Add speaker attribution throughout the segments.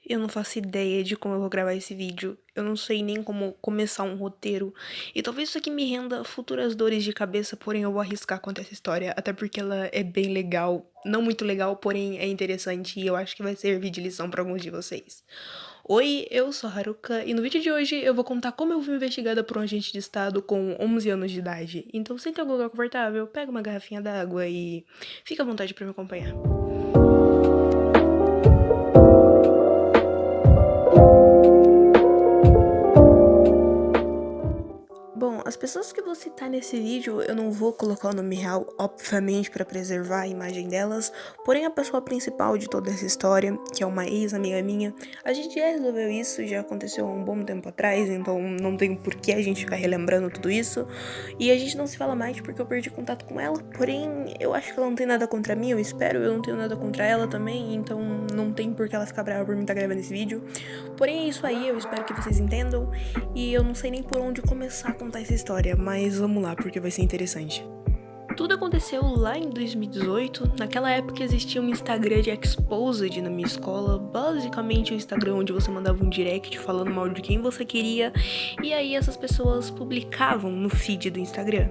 Speaker 1: Eu não faço ideia de como eu vou gravar esse vídeo. Eu não sei nem como começar um roteiro. E talvez isso aqui me renda futuras dores de cabeça, porém eu vou arriscar contar essa história. Até porque ela é bem legal. Não muito legal, porém é interessante. E eu acho que vai servir de lição pra alguns de vocês. Oi, eu sou a Haruka. E no vídeo de hoje eu vou contar como eu fui investigada por um agente de estado com 11 anos de idade. Então senta em algum lugar confortável, pega uma garrafinha d'água e fica à vontade pra me acompanhar. Bom, as pessoas que eu vou citar nesse vídeo, eu não vou colocar o nome real, obviamente, para preservar a imagem delas, porém a pessoa principal de toda essa história, que é uma ex-amiga minha, a gente já resolveu isso, já aconteceu há um bom tempo atrás, então não tem por que a gente ficar relembrando tudo isso, e a gente não se fala mais porque eu perdi contato com ela, porém eu acho que ela não tem nada contra mim, eu não tenho nada contra ela também, então não tem por que ela ficar brava por mim estar gravando esse vídeo, porém é isso aí, eu espero que vocês entendam, e eu não sei nem por onde começar a contar essa história, mas vamos lá, porque vai ser interessante. Tudo aconteceu lá em 2018, naquela época existia um Instagram de Exposed na minha escola, basicamente um Instagram onde você mandava um direct falando mal de quem você queria, e aí essas pessoas publicavam no feed do Instagram.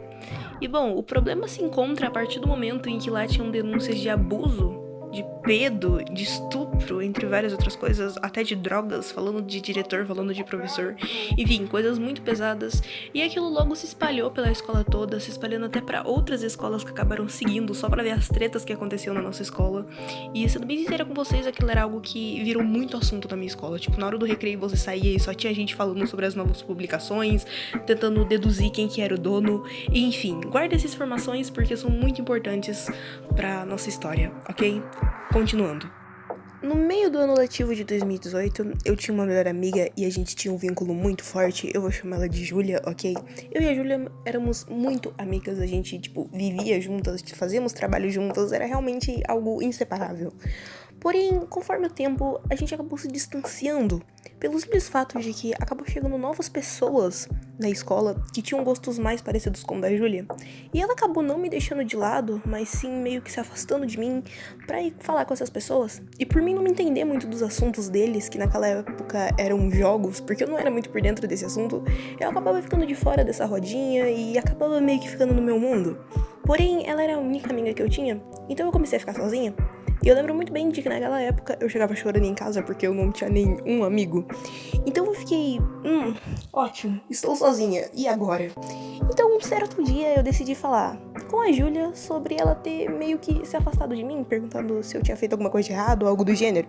Speaker 1: E bom, o problema se encontra a partir do momento em que lá tinham denúncias de abuso, de pedo, de estupro, entre várias outras coisas, até de drogas, falando de diretor, falando de professor, enfim, coisas muito pesadas, e aquilo logo se espalhou pela escola toda, se espalhando até pra outras escolas que acabaram seguindo só pra ver as tretas que aconteciam na nossa escola, e sendo bem sincera com vocês, aquilo era algo que virou muito assunto na minha escola, tipo, na hora do recreio você saía e só tinha gente falando sobre as novas publicações, tentando deduzir quem que era o dono, e enfim, guarda essas informações porque são muito importantes pra nossa história, ok? Continuando. No meio do ano letivo de 2018, eu tinha uma melhor amiga e a gente tinha um vínculo muito forte, eu vou chamar ela de Júlia, ok? Eu e a Júlia éramos muito amigas, a gente, vivia juntas, fazíamos trabalho juntas, era realmente algo inseparável. Porém, conforme o tempo, a gente acabou se distanciando, pelo simples fato de que acabou chegando novas pessoas na escola que tinham gostos mais parecidos com o da Júlia. E ela acabou não me deixando de lado, mas sim meio que se afastando de mim pra ir falar com essas pessoas. E por mim não me entender muito dos assuntos deles, que naquela época eram jogos, porque eu não era muito por dentro desse assunto, eu acabava ficando de fora dessa rodinha e acabava meio que ficando no meu mundo. Porém, ela era a única amiga que eu tinha, então eu comecei a ficar sozinha. E eu lembro muito bem de que naquela época eu chegava chorando em casa porque eu não tinha nenhum amigo. Então eu fiquei, ótimo, estou sozinha, e agora? Então um certo dia eu decidi falar com a Júlia sobre ela ter meio que se afastado de mim, perguntando se eu tinha feito alguma coisa de errado ou algo do gênero.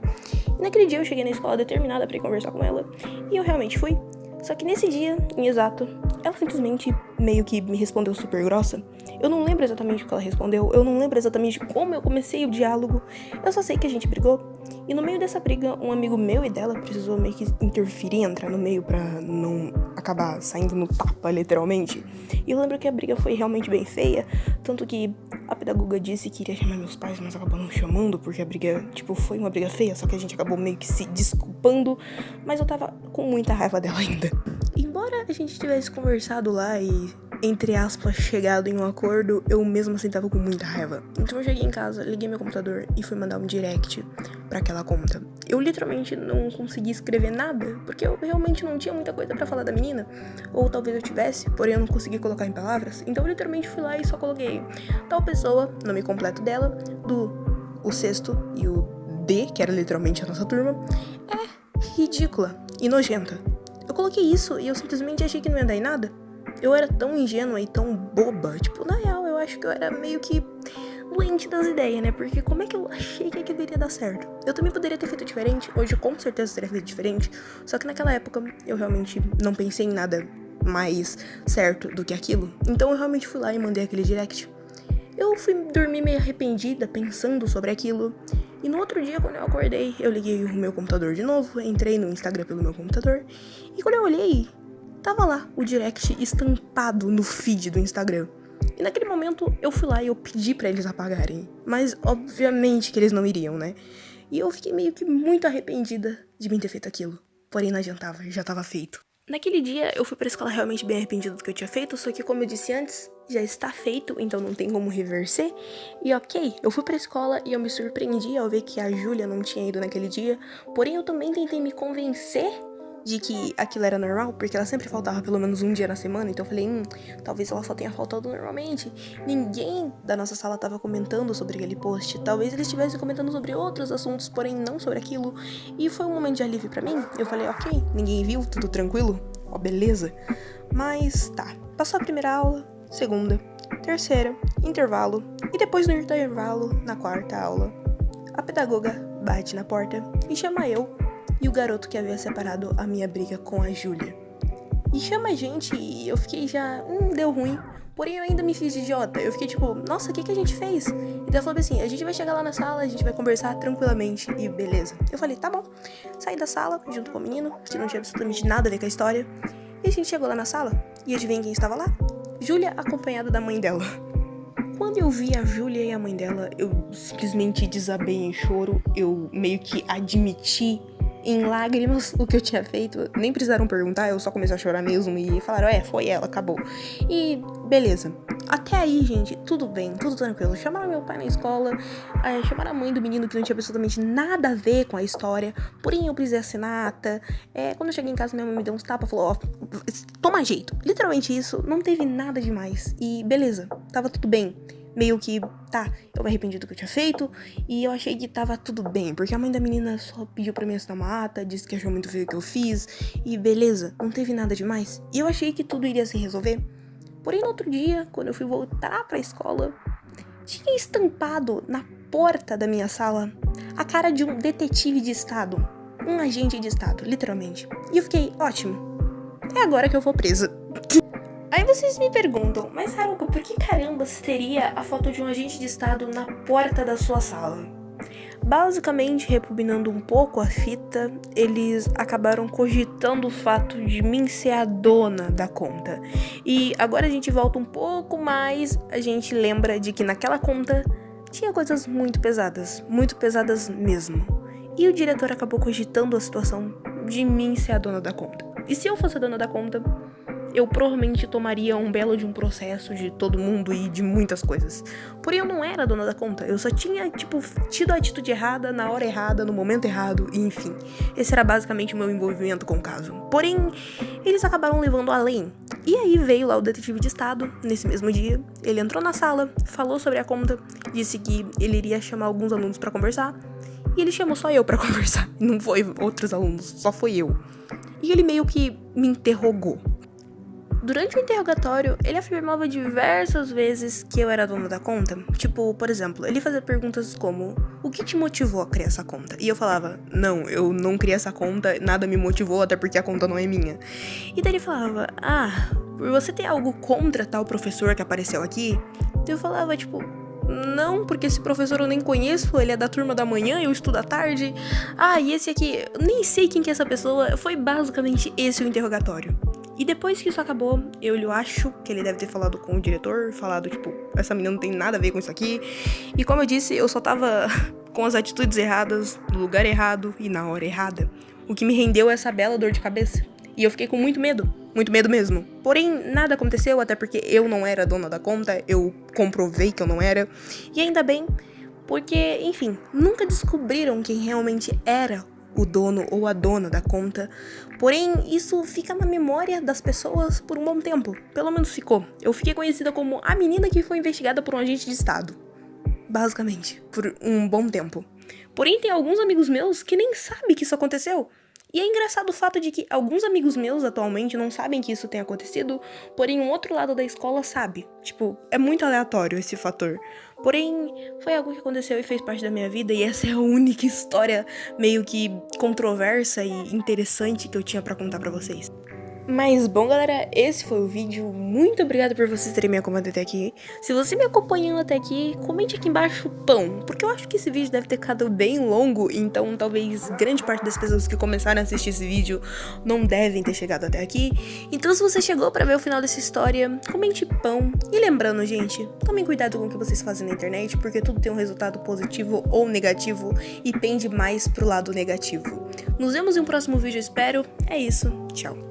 Speaker 1: E naquele dia eu cheguei na escola determinada pra ir conversar com ela, e eu realmente fui. Só que nesse dia, em exato, ela simplesmente meio que me respondeu super grossa. Eu não lembro exatamente o que ela respondeu, eu não lembro exatamente como eu comecei o diálogo, eu só sei que a gente brigou. E no meio dessa briga, um amigo meu e dela precisou meio que interferir, entrar no meio pra não acabar saindo no tapa, literalmente. E eu lembro que a briga foi realmente bem feia, tanto que a pedagoga disse que iria chamar meus pais, mas acabou não chamando, porque a briga, foi uma briga feia, só que a gente acabou meio que se desculpando, mas eu tava com muita raiva dela ainda. Embora a gente tivesse conversado lá e, entre aspas, chegado em um acordo, eu mesmo assim tava com muita raiva. Então eu cheguei em casa, liguei meu computador e fui mandar um direct pra aquela conta. Eu literalmente não consegui escrever nada, porque eu realmente não tinha muita coisa pra falar da menina. Ou talvez eu tivesse, porém eu não consegui colocar em palavras. Então eu literalmente fui lá e só coloquei tal pessoa, nome completo dela, o sexto e o D, que era literalmente a nossa turma, é ridícula e nojenta. Eu coloquei isso e eu simplesmente achei que não ia dar em nada. Eu era tão ingênua e tão boba. Na real, eu acho que eu era meio que doente das ideias, né? Porque como é que eu achei que aquilo iria dar certo? Eu também poderia ter feito diferente. Hoje, com certeza, teria feito diferente. Só que naquela época, eu realmente não pensei em nada mais certo do que aquilo. Então, eu realmente fui lá e mandei aquele direct. Eu fui dormir meio arrependida, pensando sobre aquilo. E no outro dia, quando eu acordei, eu liguei o meu computador de novo, entrei no Instagram pelo meu computador, e quando eu olhei, tava lá o direct estampado no feed do Instagram. E naquele momento, eu fui lá e eu pedi pra eles apagarem. Mas, obviamente, que eles não iriam, né? E eu fiquei meio que muito arrependida de mim ter feito aquilo. Porém, não adiantava, já tava feito. Naquele dia, eu fui pra escola realmente bem arrependido do que eu tinha feito, só que como eu disse antes, já está feito, então não tem como reverser. E ok, eu fui pra escola e eu me surpreendi ao ver que a Júlia não tinha ido naquele dia, porém eu também tentei me convencer de que aquilo era normal, porque ela sempre faltava pelo menos um dia na semana, então eu falei, talvez ela só tenha faltado normalmente. Ninguém da nossa sala tava comentando sobre aquele post, talvez eles estivessem comentando sobre outros assuntos, porém não sobre aquilo, e foi um momento de alívio pra mim. Eu falei, ok, ninguém viu, tudo tranquilo, ó, beleza. Mas tá, passou a primeira aula, segunda, terceira, intervalo, e depois no intervalo, na quarta aula, a pedagoga bate na porta e chama eu e o garoto que havia separado a minha briga com a Júlia. E chama a gente e eu fiquei já, deu ruim. Porém eu ainda me fiz de idiota. Eu fiquei tipo, nossa, o que a gente fez? E ela falou assim, a gente vai chegar lá na sala, a gente vai conversar tranquilamente e beleza. Eu falei, tá bom. Saí da sala junto com o menino, que não tinha absolutamente nada a ver com a história. E a gente chegou lá na sala e adivinha quem estava lá? Júlia acompanhada da mãe dela. Quando eu vi a Júlia e a mãe dela, eu simplesmente desabei em choro. Eu meio que admiti em lágrimas o que eu tinha feito. Nem precisaram perguntar, eu só comecei a chorar mesmo e falaram, foi ela, acabou. E beleza. Até aí, gente, tudo bem, tudo tranquilo. Chamaram meu pai na escola, chamaram a mãe do menino que não tinha absolutamente nada a ver com a história, porém eu precisei assinar ata. Quando eu cheguei em casa, minha mãe me deu uns tapas, falou, toma jeito. Literalmente isso, não teve nada demais. E beleza, tava tudo bem. Meio que, eu me arrependi do que eu tinha feito e eu achei que tava tudo bem, porque a mãe da menina só pediu pra mim assinar uma ata, disse que achou muito feio o que eu fiz e beleza, não teve nada demais. E eu achei que tudo iria se resolver. Porém, no outro dia, quando eu fui voltar pra escola, tinha estampado na porta da minha sala a cara de um detetive de estado, um agente de estado, literalmente. E eu fiquei, ótimo, é agora que eu vou presa. Aí vocês me perguntam, mas Haruka, por que carambas teria a foto de um agente de estado na porta da sua sala? Basicamente, rebobinando um pouco a fita, eles acabaram cogitando o fato de mim ser a dona da conta. E agora a gente volta um pouco mais, a gente lembra de que naquela conta tinha coisas muito pesadas mesmo. E o diretor acabou cogitando a situação de mim ser a dona da conta. E se eu fosse a dona da conta, eu provavelmente tomaria um belo de um processo de todo mundo e de muitas coisas. Porém, eu não era a dona da conta. Eu só tinha, tido a atitude errada, na hora errada, no momento errado, e enfim. Esse era basicamente o meu envolvimento com o caso. Porém, eles acabaram levando além. E aí veio lá o detetive de estado, nesse mesmo dia. Ele entrou na sala, falou sobre a conta, disse que ele iria chamar alguns alunos pra conversar. E ele chamou só eu pra conversar. Não foi outros alunos, só foi eu. E ele meio que me interrogou. Durante o interrogatório, ele afirmava diversas vezes que eu era a dona da conta. Tipo, por exemplo, ele fazia perguntas como, o que te motivou a criar essa conta? E eu falava, não, eu não criei essa conta, nada me motivou, até porque a conta não é minha. E daí ele falava, por você ter algo contra tal professor que apareceu aqui? Eu falava, não, porque esse professor eu nem conheço, ele é da turma da manhã, eu estudo à tarde. E esse aqui, eu nem sei quem que é essa pessoa. Foi basicamente esse o interrogatório. E depois que isso acabou, eu acho que ele deve ter falado com o diretor, falado, essa menina não tem nada a ver com isso aqui. E como eu disse, eu só tava com as atitudes erradas, no lugar errado e na hora errada. O que me rendeu essa bela dor de cabeça. E eu fiquei com muito medo mesmo. Porém, nada aconteceu, até porque eu não era dona da conta, eu comprovei que eu não era. E ainda bem, porque, enfim, nunca descobriram quem realmente era o dono ou a dona da conta. Porém, isso fica na memória das pessoas por um bom tempo. Pelo menos ficou. Eu fiquei conhecida como a menina que foi investigada por um agente de estado. Basicamente, por um bom tempo. Porém, tem alguns amigos meus que nem sabem que isso aconteceu. E é engraçado o fato de que alguns amigos meus atualmente não sabem que isso tem acontecido, porém um outro lado da escola sabe. É muito aleatório esse fator. Porém, foi algo que aconteceu e fez parte da minha vida, e essa é a única história meio que controversa e interessante que eu tinha pra contar pra vocês. Mas bom, galera, esse foi o vídeo. Muito obrigada por vocês terem me acompanhado até aqui. Se você me acompanhando até aqui, comente aqui embaixo pão, porque eu acho que esse vídeo deve ter ficado bem longo, então talvez grande parte das pessoas que começaram a assistir esse vídeo não devem ter chegado até aqui. Então se você chegou pra ver o final dessa história, comente pão. E lembrando, gente, tomem cuidado com o que vocês fazem na internet, porque tudo tem um resultado positivo ou negativo e pende mais pro lado negativo. Nos vemos em um próximo vídeo, eu espero. É isso, tchau.